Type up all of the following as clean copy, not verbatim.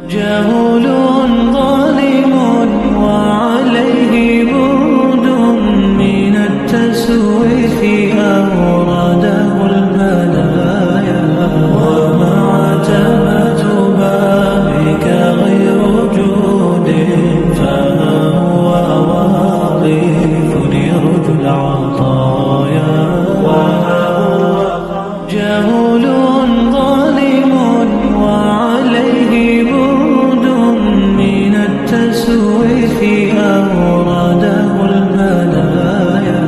جهول ظالم وعليه بعد من التسويف أورده البلايا ومعتمة بابك غير جود فما هو واقف يرجو العطايا جهول ظالم وعليه بعد من التسويف أورده البلايا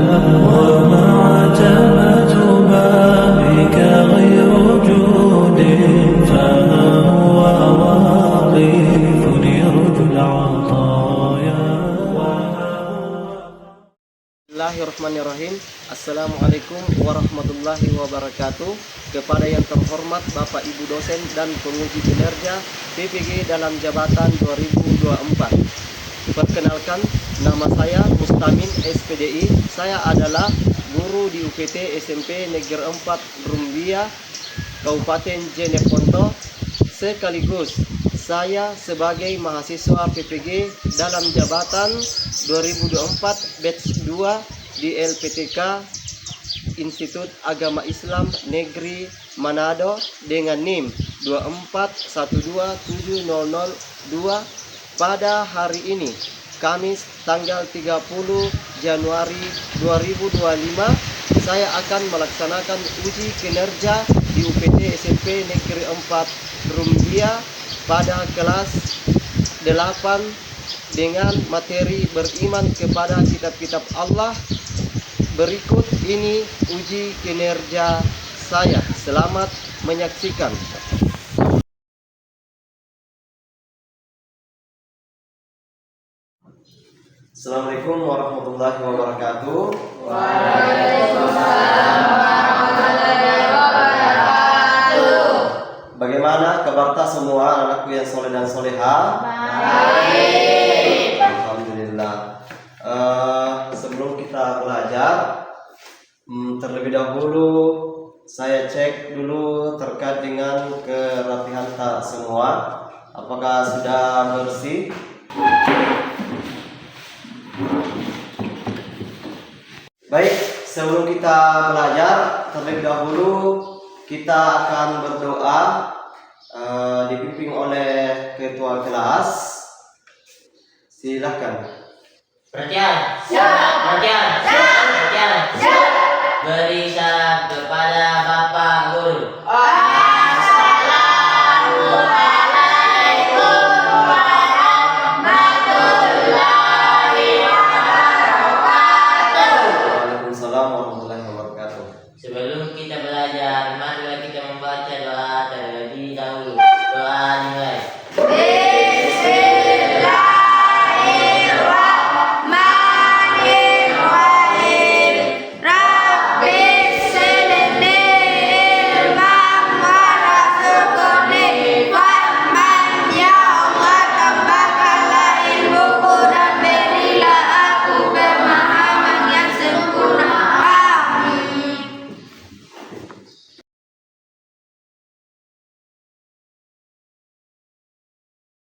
ومعتمة بابك غير جود فما هو واقف يرجو العطايا. Bismillahirrahmanirrahim. Assalamualaikum warahmatullahi wabarakatuh. Kepada yang terhormat Bapak Ibu dosen dan penguji kinerja PPG dalam jabatan 2024. Perkenalkan, nama saya Mustamin SPDI. Saya adalah guru di UPT SMP Negeri 4 Rumbia, Kabupaten Jeneponto. Sekaligus saya sebagai mahasiswa PPG dalam jabatan 2024 batch 2 di LPTK Institut Agama Islam Negeri Manado dengan NIM 241270002. Pada hari ini, Kamis tanggal 30 Januari 2025, saya akan melaksanakan uji kinerja di UPT SMP Negeri 4 Rumbia pada kelas 8 dengan materi beriman kepada kitab-kitab Allah. Berikut ini uji kinerja saya. Selamat menyaksikan. Assalamualaikum warahmatullahi wabarakatuh. Waalaikumsalam warahmatullahi wabarakatuh. Bagaimana kabar semua anakku yang soleh dan soleha? Baik. Alhamdulillah. Sebelum kita belajar, terlebih dahulu saya cek dulu terkait dengan kerapihan tak semua. Apakah sudah bersih? Baik, sebelum kita belajar, terlebih dahulu kita akan berdoa dipimpin oleh ketua kelas. Silakan. Perhatian, perhatian, perhatian. Beri salam kepada Bapak Guru. Assalamualaikum warahmatullahi wabarakatuh. Waalaikumsalam warahmatullahi wabarakatuh. Sebelum kita belajar, marilah kita membaca doa terlebih dahulu. Doa dimulai.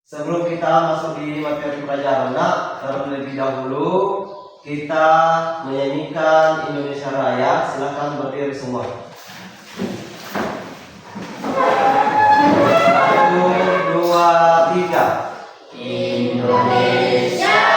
Sebelum kita masuk di materi pelajaran, terlebih dahulu kita menyanyikan Indonesia Raya. Silakan berdiri semua. 1, 2, 3. Indonesia.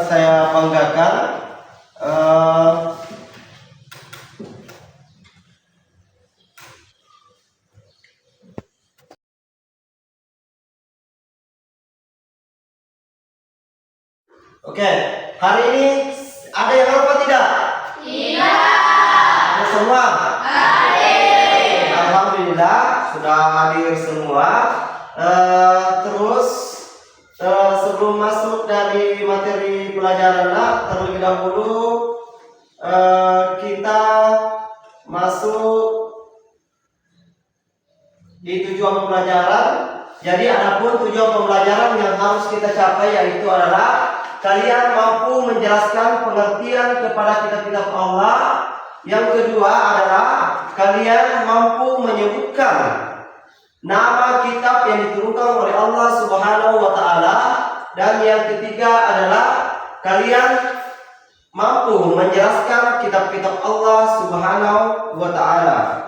saya banggakan. Oke, hari ini ada yang lupa tidak? Ada semua? Alhamdulillah sudah hadir semua. Terus sebelum masuk dari materi pelajaran terlebih dahulu kita masuk di tujuan pembelajaran. Jadi adapun tujuan pembelajaran yang harus kita capai yaitu adalah kalian mampu menjelaskan pengertian kepada kitab-kitab Allah. Yang kedua adalah kalian mampu menyebutkan nama kitab yang diturunkan oleh Allah Subhanahu wa taala. Dan yang ketiga adalah kalian mampu menjelaskan kitab-kitab Allah Subhanahu wa taala.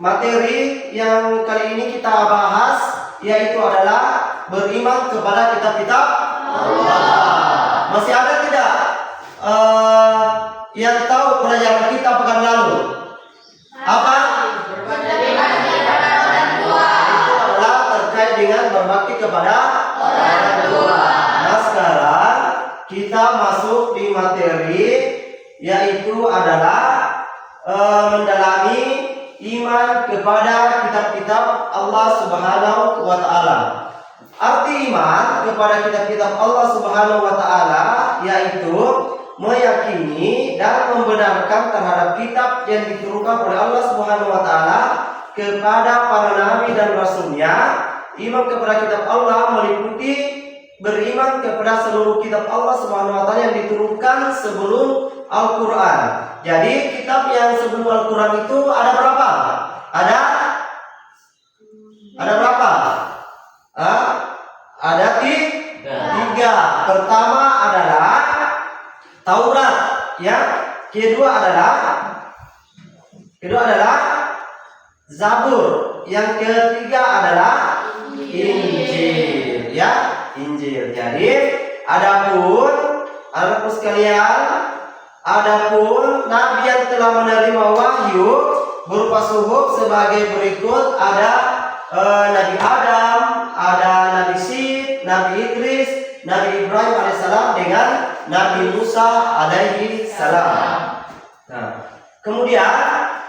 Materi yang kali ini kita bahas yaitu adalah beriman kepada kitab-kitab Allah. Masih ada tidak yang tahu pelajaran kita pekan lalu? Apa? Itu adalah terkait dengan berbakti kepada orang tua. Nah sekarang kita masuk di materi yaitu adalah mendalami iman kepada kitab-kitab Allah Subhanahu wa taala. Arti iman kepada kitab-kitab Allah Subhanahu wa taala yaitu meyakini dan membenarkan terhadap kitab yang diturunkan oleh Allah Subhanahu wa taala kepada para nabi dan rasulnya. Iman kepada kitab Allah meliputi beriman kepada seluruh kitab Allah Subhanahu wa taala yang diturunkan sebelum Al-Qur'an. Jadi kitab yang sebelum Al-Quran itu ada berapa? Ada berapa? Ada tiga. Pertama adalah Taurat, ya. Kedua adalah Zabur. Yang ketiga adalah Injil, ya. Injil. Jadi adapun sekalian, adapun nabi yang telah menerima wahyu berupa suhuf sebagai berikut. Ada Nabi Adam, ada Nabi Syed, Nabi Idris, Nabi Ibrahim alaihissalam dengan Nabi Musa alaihissalam. Nah, kemudian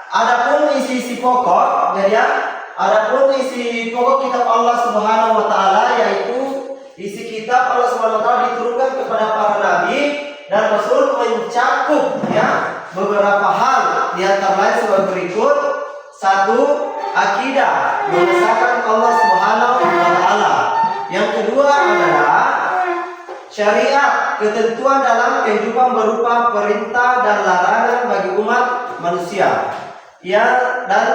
adapun isi pokok, ya, adapun isi pokok kitab Allah Subhanahu wa taala yaitu isi kitab Allah Subhanahu wa taala diturunkan kepada para nabi dan Rasul mencakup, ya, beberapa hal di antara lain sebagai berikut. Satu, akidah mengesahkan Allah Subhanahu wa taala. Yang kedua adalah syariat, ketentuan dalam kehidupan berupa perintah dan larangan bagi umat manusia. Ya, dan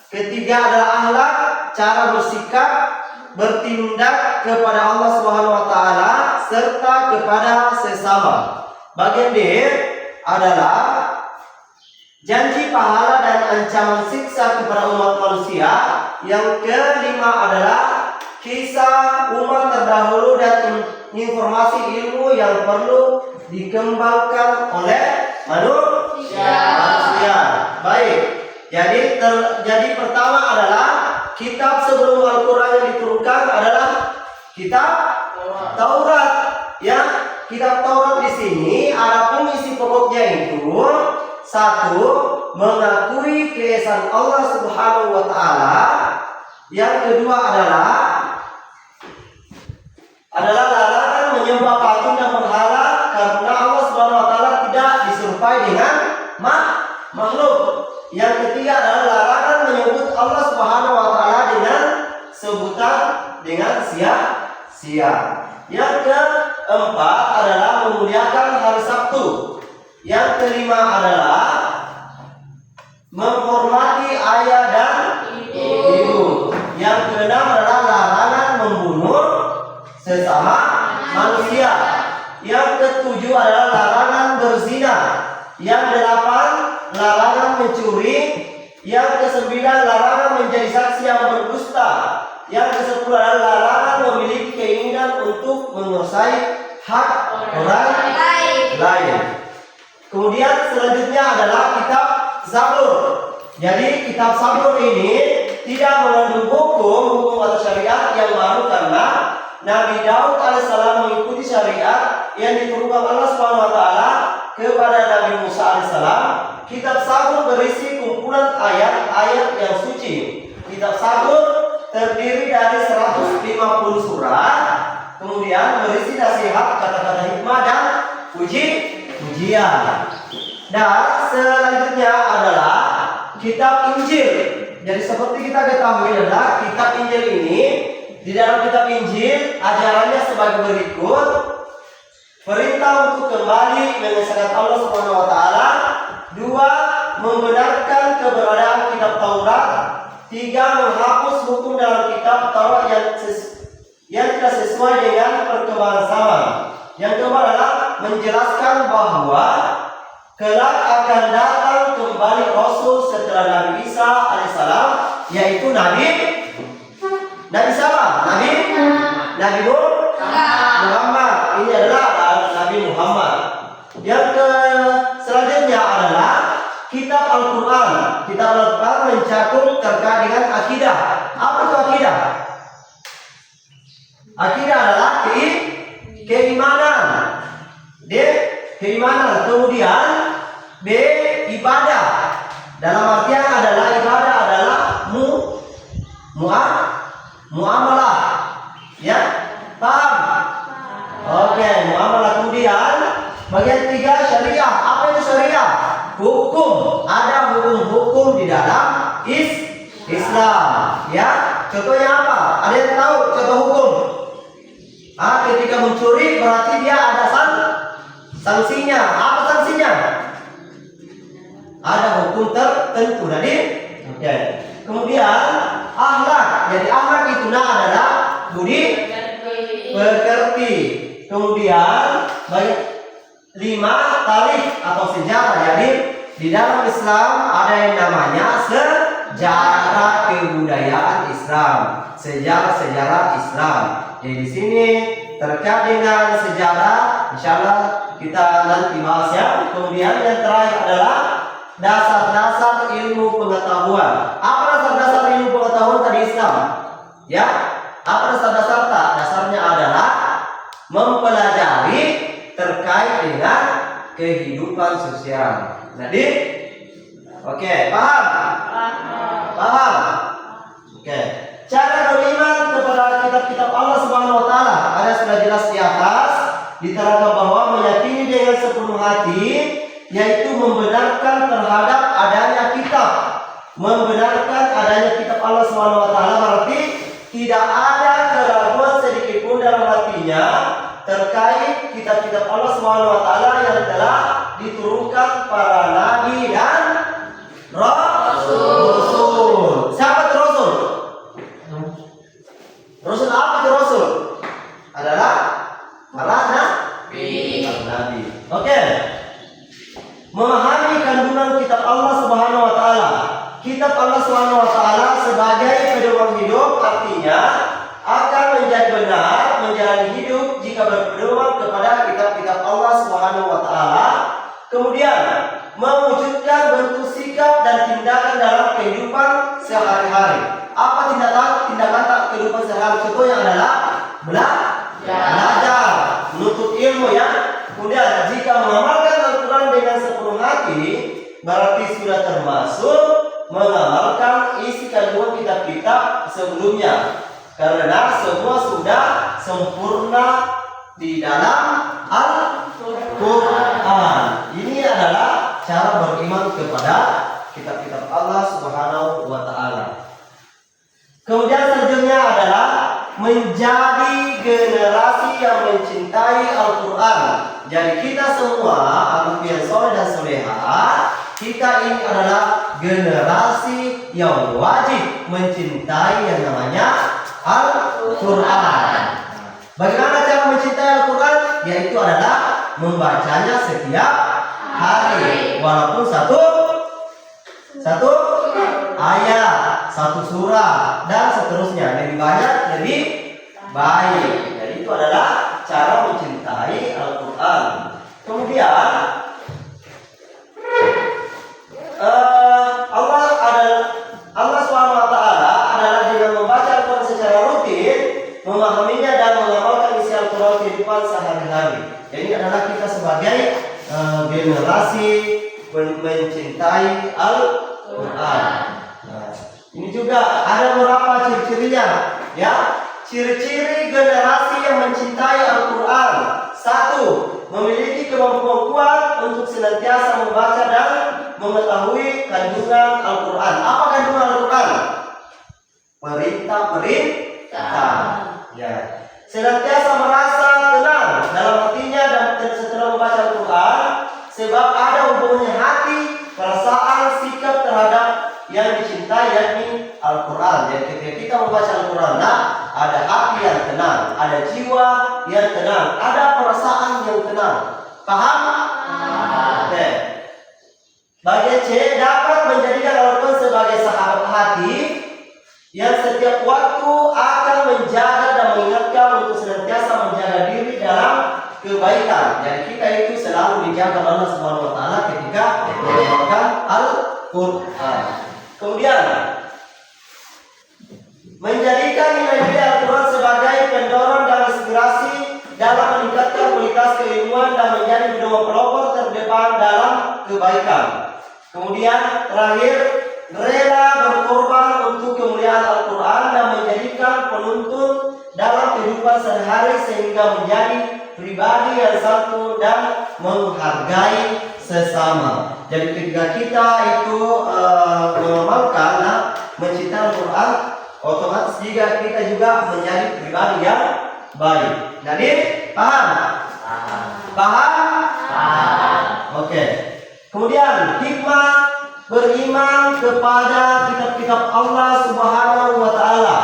ketiga adalah akhlak, cara bersikap, bertindak kepada Allah Subhanahu wa taala serta kepada sesama. Bagian D adalah janji pahala dan ancaman siksa kepada umat manusia. Yang kelima adalah kisah umat terdahulu dan informasi ilmu yang perlu dikembangkan oleh manusia. Baik. Jadi pertama adalah kitab sebelum Al-Quran yang diturunkan adalah kitab Taurat. Ya, kitab Taurat di sini adapun isi pokoknya itu satu, mengakui keesaan Allah Subhanahu wa taala. Yang kedua adalah larangan menyembah patung dan berhala karena Allah Subhanahu wa taala tidak diserupai dengan makhluk. Yang ketiga adalah larangan menyebut Allah Subhanahu wa taala dengan sebutan dengan sia-sia. Yang keempat adalah memuliakan hari Sabtu. Yang kelima adalah menghormati ayah dan ibu. Yang keenam adalah larangan membunuh sesama manusia. Yang ketujuh adalah larangan berzina. Yang kedelapan larangan mencuri. Yang kesembilan larangan menjadi saksi yang berdusta. Yang ke-10 adalah larangan memiliki keinginan untuk menguasai hak orang lain. Kemudian selanjutnya adalah kitab Zabur. Jadi kitab Zabur ini tidak mengandung hukum atau syariat yang baru karena Nabi Daud alaihissalam mengikuti syariat yang diturunkan Allah Subhanahu wa taala kepada Nabi Musa alaihissalam. Kitab Zabur berisi kumpulan ayat-ayat yang suci. Kitab Zabur terdiri dari 150 surat, kemudian berisi nasihat, kata-kata hikmah dan pujian. Dan selanjutnya adalah kitab Injil. Jadi seperti kita ketahui adalah kitab Injil ini, di dalam kitab Injil ajarannya sebagai berikut: perintah untuk kembali mengesahkan Allah Subhanahu wa taala, 2. membenarkan keberadaan kitab Taurat, 3. menghapus hukum dalam kitab Taurat yang tidak sesuai dengan perkembangan zaman. Yang kedua adalah menjelaskan bahwa kelak akan datang kembali Rasul setelah Nabi Isa alaihissalam, yaitu Nabi siapa? Nabi Muhammad. Ini adalah Nabi Muhammad. Yang selanjutnya adalah kitab Al-Quran. Kitab Al-Quran mencakup terkait dengan akidah. Apa itu akidah? Akidah adalah keimanan. D. Keimanan. Kemudian B. Ibadah. Dalam artian adalah ibadah adalah muamalah. Ya, paham? Oke, muamalah. Kemudian bagian 3 syariah. Apa itu syariah? Hukum. Ada hukum-hukum di dalam Islam. Ya, contohnya apa? Ada yang tahu contoh hukum? Ketika mencuri berarti dia ada sanksinya. Apa sanksinya? Ada hukum tertentu. Jadi, oke. Kemudian akhlak. Jadi akhlak itu adalah budi pekerti. Kemudian baik 5 tarikh atau sejarah. Jadi di dalam Islam ada yang namanya sejarah kebudayaan Islam, sejarah Islam. Jadi di sini terkait dengan sejarah, insyaallah kita nanti bahas ya. Kemudian yang terakhir adalah dasar-dasar ilmu pengetahuan. Apa dasar-dasar ilmu pengetahuan tadi Islam? Ya, apa dasar-dasar tak? Dasarnya adalah mempelajari terkait dengan kehidupan sosial. Jadi, oke, paham? Paham? Oke. Cara beriman kepada kitab-kitab Allah Subhanahu wa taala ada sudah jelas di atas, diterangkan bahwa meyakini dengan sepenuh hati, yaitu membenarkan terhadap adanya kitab. Membenarkan adanya kitab Allah Subhanahu wa taala berarti tidak ada keraguan sedikit pun dalam hatinya terkait kitab-kitab Allah Subhanahu wa taala yang telah diturunkan para nabi dan rasul. Siapa itu rasul? Rasul apa itu rasul? Adalah para nabi. Oke. Memahami kandungan kitab Allah Subhanahu wa taala. Kitab Allah Subhanahu wa taala sebagai pedoman hidup, artinya akan menjadi benar menjalani hidup jika berpedoman kepada kitab-kitab Allah Subhanahu wa taala. Kemudian mewujudkan bentuk sikap dan tindakan dalam kehidupan sehari-hari. Apa tindakan kehidupan sehari-hari? Contohnya adalah belajar, menuntut ilmu ya. Kemudian jika mengamalkan Al-Quran dengan sepenuh hati, berarti sudah termasuk mengamalkan isi kandungan kitab-kitab sebelumnya. Karena semua sudah sempurna di dalam Al-Quran. Ini adalah cara beriman kepada kitab-kitab Allah Subhanahu wa taala. Kemudian selanjutnya adalah menjadi generasi yang mencintai Al-Quran. Jadi kita semua ahlul yang soleh dan soleha, kita ini adalah generasi yang wajib mencintai yang namanya Al-Quran. Bagaimana cara mencintai Al-Quran? Yaitu adalah membacanya setiap hari, walaupun satu ayat, 1 1 surah dan seterusnya. Lebih banyak lebih baik. Jadi itu adalah cara mencintai Al-Quran. Kemudian Allah SWT adalah dengan membaca Al-Quran secara rutin, memahaminya dan mengamalkan isi Al-Quran kehidupan sehari-hari. Jadi adalah kita sebagai generasi mencintai Al-Quran. Nah, ini juga ada beberapa ciri-cirinya, ya. Ciri-ciri generasi yang mencintai Al-Quran. 1. Memiliki kemampuan kuat untuk senantiasa membaca dan mengetahui kandungan Al-Quran. Apa kandungan Al-Quran? Perintah. Ya. Senantiasa merasa tenang dalam hatinya dan setelah membaca Al-Quran, sebab ada hubungannya hati, perasaan, sikap terhadap yang dicintai, yakni Al-Quran. Jadi ketika kita membaca Al-Quran, ada hati yang tenang, ada jiwa yang tenang, ada perasaan yang tenang. Paham? Oke. Bagian C, dapat menjadikan Al-Quran sebagai sahabat hati yang setiap waktu akan menjaga dan mengingatkan untuk senantiasa menjaga diri dalam kebaikan. Jadi kita itu selalu dijaga oleh Allah Subhanahu wa taala ketika mengamalkan Al-Quran. Kemudian menjadikan nilai-nilai Al-Quran sebagai pendorong dan inspirasi dalam meningkatkan kualitas keilmuan dan menjadi pedoman pelopor terdepan dalam kebaikan. Kemudian terakhir, rela berkorban untuk kemuliaan Al-Quran dan menjadikan penuntun dalam kehidupan sehari-hari sehingga menjadi pribadi yang satu dan menghargai sesama. Jadi ketika kita itu mengamalkan mencintai Al-Quran, otomatis juga kita juga menjadi pribadi yang baik. Jadi paham? Paham? Oke. Kemudian hikmah beriman kepada kitab-kitab Allah Subhanahu wa taala.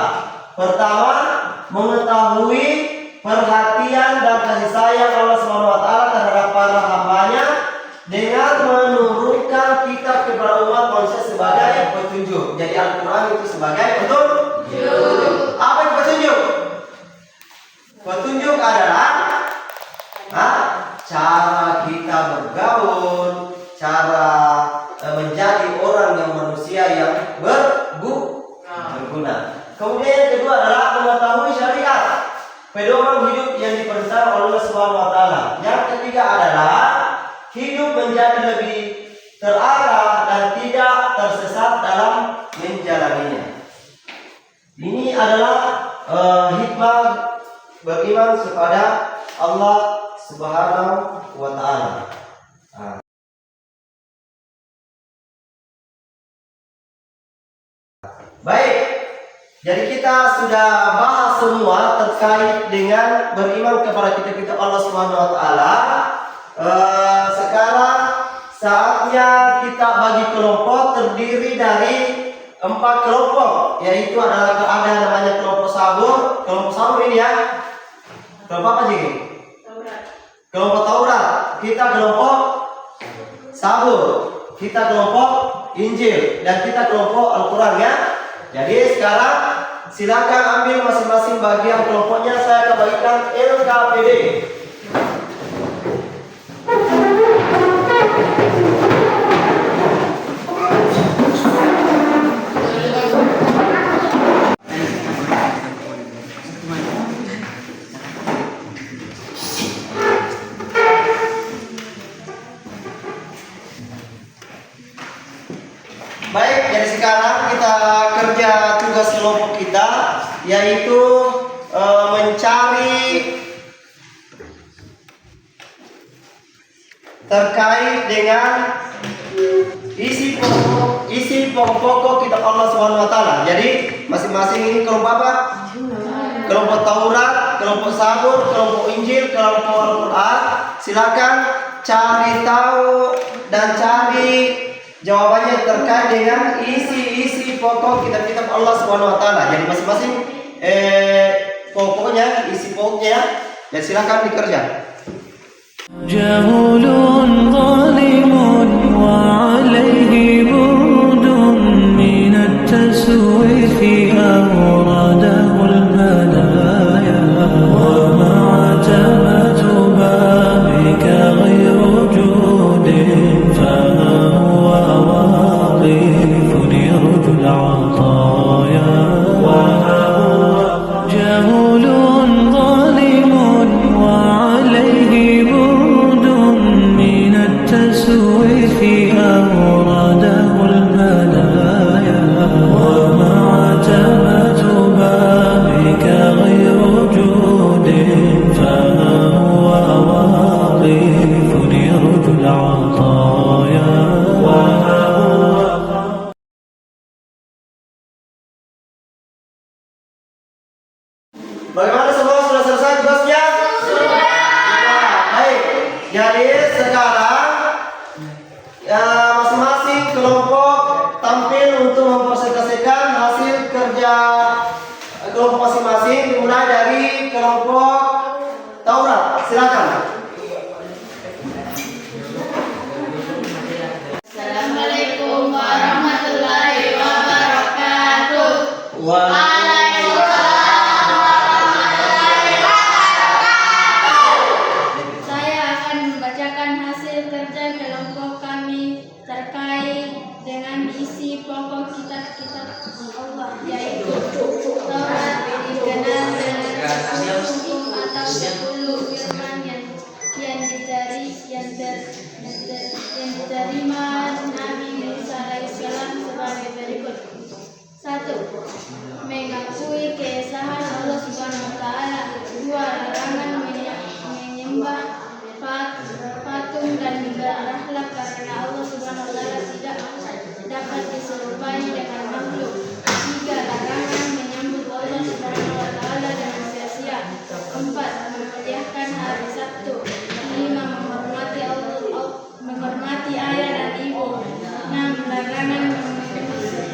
Pertama, mengetahui perhatian dan kasih sayang Allah Subhanahu wa taala terhadap para hambanya dengan menurunkan kitab kepada umat manusia sebagai petunjuk. Jadi Al-Quran itu sebagai petunjuk. Apa itu petunjuk? Petunjuk adalah cara kita bergaul, cara menjadi orang yang manusia yang berguna. Kemudian yang kedua adalah mengetahui syariat, pedoman hidup yang diperintahkan oleh Allah Subhanahu wa taala. Yang ketiga adalah hidup menjadi lebih terarah dan tidak tersesat dalam menjalaninya. Ini adalah hikmah beriman kepada Allah Subhanahu wa taala. Baik, jadi kita sudah bahas semua terkait dengan beriman kepada kitab-kitab Allah Subhanahu wa taala. Sekarang saatnya kita bagi kelompok terdiri dari 4 kelompok, yaitu adalah ada namanya kelompok sabur. Kelompok sabur ini ya. Kelompok apa sih? Taurat. Kelompok Taurat. Kita kelompok sabur. Kita kelompok Injil dan kita kelompok Al-Quran ya. Jadi sekarang silakan ambil masing-masing bagian kelompoknya. Saya akan bagikan LKPD. Baik, jadi sekarang kita kerja tugas kelompok kita, yaitu mencari terkait dengan isi pokok kitab Allah Subhanahu wa taala. Jadi masing-masing ini kelompok apa? Kelompok Taurat, kelompok Sabur, kelompok Injil, kelompok Al-Quran. Silakan cari tahu dan cari jawabannya terkait dengan isi pokok kitab-kitab Allah Subhanahu wa taala. Jadi masing-masing pokoknya, isi pokoknya, dan silakan dikerja. جهول ظالم وعليه برد من التسويق Bagaimana semua sudah selesai tugasnya? Sudah. Baik. Jadi sekarang masing-masing kelompok tampil untuk mempresentasikan hasil kerja kelompok masing-masing, dimulai dari kelompok Taurat. Silakan. Assalamualaikum warahmatullahi wabarakatuh. Saya akan membacakan hasil kerja kelompok kami terkait dengan isi pokok kitab-kitab Allah, yaitu Taurat dikenal dengan 10 hukum atau 10 firman yang diterima Nabi Musa alaihissalam sebagai berikut. 1. Mengakui keesahan Allah Subhanahu wa taala. 2. Larangan menyembah patung dan berakhlak karena Allah Subhanahu wa taala tidak dapat diserupai dengan makhluk. 3. Larangan menyambut Allah Subhanahu wa taala dengan sia-sia. 4. Memuliakan hari Sabtu. 5. Menghormati ayah dan ibu. 6. Larangan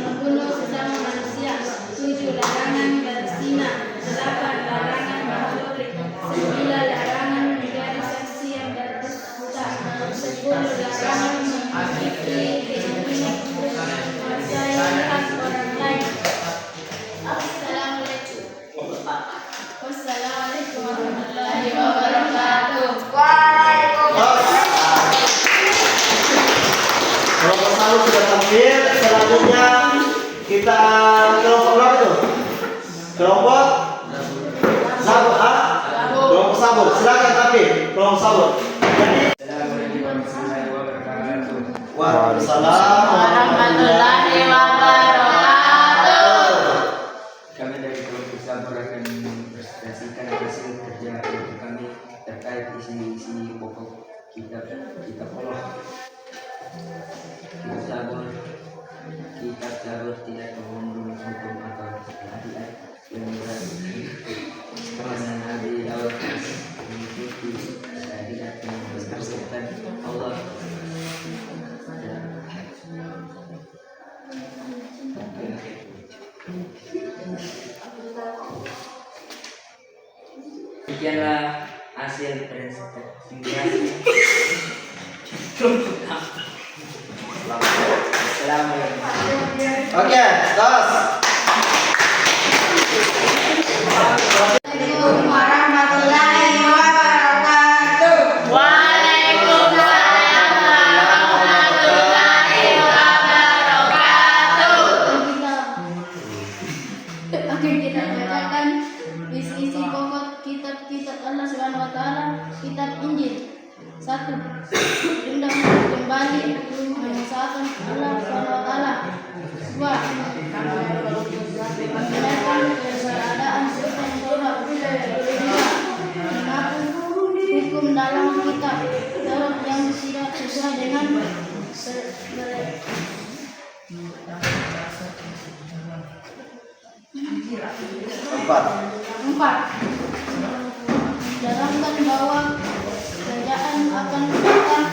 membunuh sesama manusia. 7. Larangan berzina. 8. Larangan mencuri. 9. Larangan menjadi saksi yang berdusta. 10. Larangan memiliki keyakinan menguasai hak orang lain. Wassalamualaikum warahmatullahi wabarakatuh. Kelompok Sabur sudah tampil. Selanjutnya kita kelompok berapa itu? Kelompok Sabur. Kelompok Sabur. Silakan tampil. Kelompok Sabur. Waalaikumsalam Warahmatullahi wabarakatuh. Kami dari kelompok Sabur akan mempresentasikan hasil kerja kelompok kami terkait isi pokok kitab Allah. Kitab Sabur tidak mengandung hukum atau syariat yang berat karena Nabi Daud mengikuti syariat yang bersangkutan Allah. Demikianlah hasil presentasi kelompok kami. Assalamualaikum. Oke, tos. Assalamualaikum warahmatullahi wabarakatuh. Waalaikumsalam warahmatullahi wabarakatuh. Akan kita bacakan isi pokok kitab Allah Subhanahu wa taala, kitab Injil. 1. Undang kembali mengesahkan Allah Subhanahu wa taala. 2. Membenarkan keberadaan Tuhan Taurat. 3. Mengaku hukum dalam kitab Taurat yang tidak sesuai dengan Empat. 4. Menjalankan bahwa kerajaan akan datang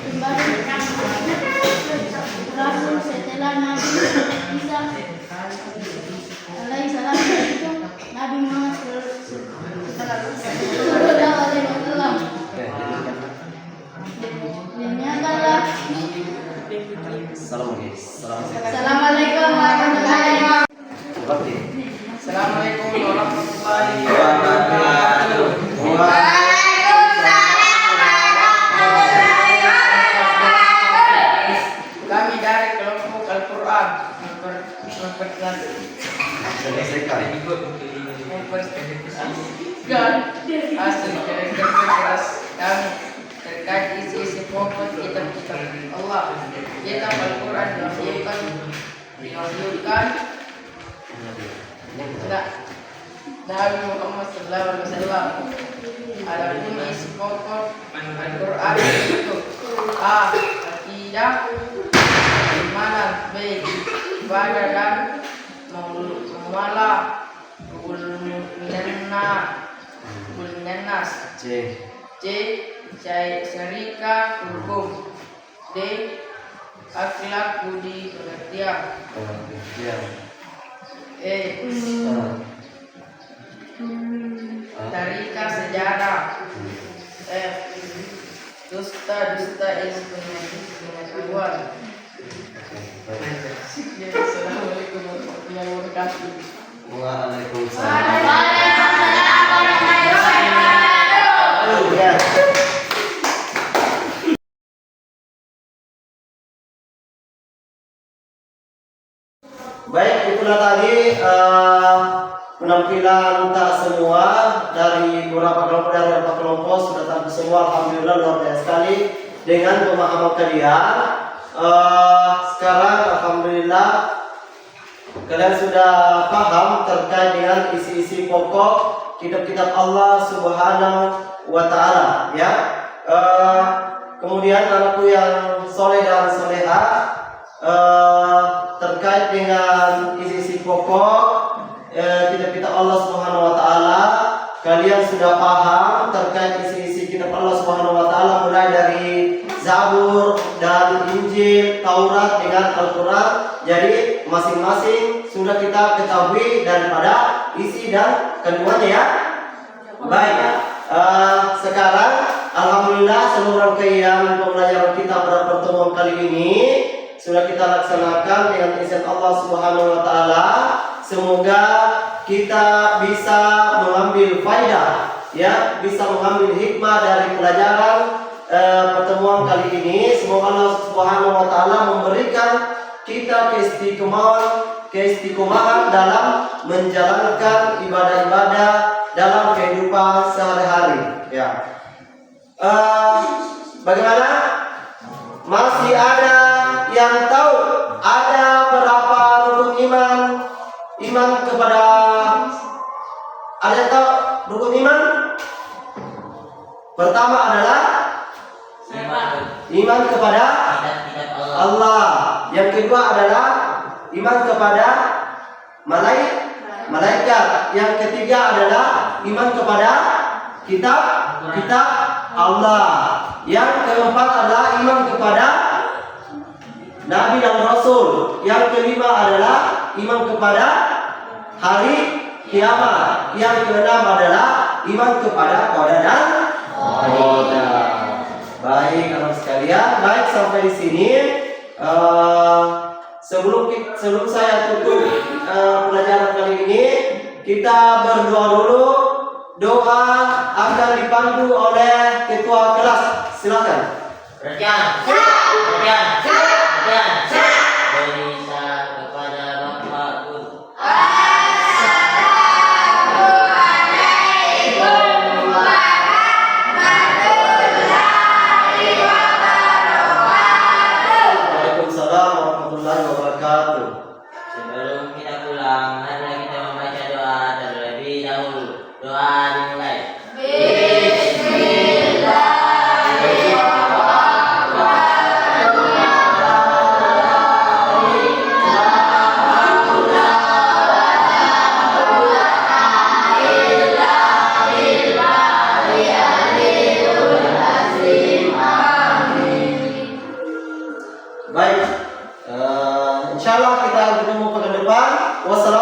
kembali Rasul setelah Nabi Isa alaihissalam, yaitu Nabi Muhammad sallallahu alaihi wasallam. Demikianlah. Assalamualaikum warahmatullahi wabarakatuh. Assalamualaikum warahmatullahi wabarakatuh. Kami dari kelompok Al-Quran hasil kerja keras kami terkait isi pokok kitab-kitab Allah. Kitab Al-Quran diwahyukan Nabi Muhammad SAW. Adapun isi pokok Al-Quran itu: A. Akidah, keimanan; B. Ibadah dan muamalah; C. Kul minannas. C. Syarika hukum. D. Akhlak budi pengertian. E. Tarika sejarah. F. Dusta ilmu pengetahuan. Assalamualaikum warahmatullahi wabarakatuh. Waalaikumsalam. Ya. Baik, itulah tadi penampilan tak semua dari beberapa kelompok sudah tampil semua. Alhamdulillah luar biasa sekali dengan pemahaman kalian. Sekarang alhamdulillah kalian sudah paham terkait dengan isi-isi pokok kitab-kitab Allah Subhanahu wa Ta'ala, ya. Kemudian anakku yang soleh dan soleha, terkait dengan isi-isi pokok kitab-kitab Allah Subhanahu wa Ta'ala, kalian sudah paham terkait isi-isi kitab Allah Subhanahu wa Ta'ala, mulai dari Zabur dan Injil, Taurat dengan Al-Quran. Jadi masing-masing sudah kita ketahui daripada isi dan kandungannya, ya. Baik, sekarang alhamdulillah seluruh rangkaian pembelajaran kita pada pertemuan kali ini sudah kita laksanakan dengan izin Allah Subhanahu wa Ta'ala. Semoga kita bisa mengambil faedah, ya, bisa mengambil hikmah dari pelajaran pertemuan kali ini. Semoga Allah Subhanahu wa Ta'ala memberikan kita keistiqomahan dalam menjalankan ibadah-ibadah dalam kehidupan sehari-hari, ya. Bagaimana? Masih ada yang tahu ada berapa rukun iman? Iman kepada, ada yang tahu rukun iman? Pertama adalah iman kepada Allah. Yang kedua adalah iman kepada malaikat. Yang ketiga adalah iman kepada kitab Allah. Yang keempat adalah iman kepada Nabi dan Rasul. Yang kelima adalah iman kepada hari kiamat. Yang keenam adalah iman kepada qada dan qadar. Baik, anak sekalian, baik sampai di sini. Sebelum saya tutup pelajaran kali ini, kita berdoa dulu. Doa akan dipandu oleh ketua kelas. Silakan. Perhatian. Berisa kepada Bapak Guru. Waalaikumsalam warahmatullahi wabarakatuh. Sebelum kita pulang, marilah kita membaca doa terlebih dahulu. Doa dimulai. Baik, insyaallah kita ketemu pekan depan. Wassalamualaikum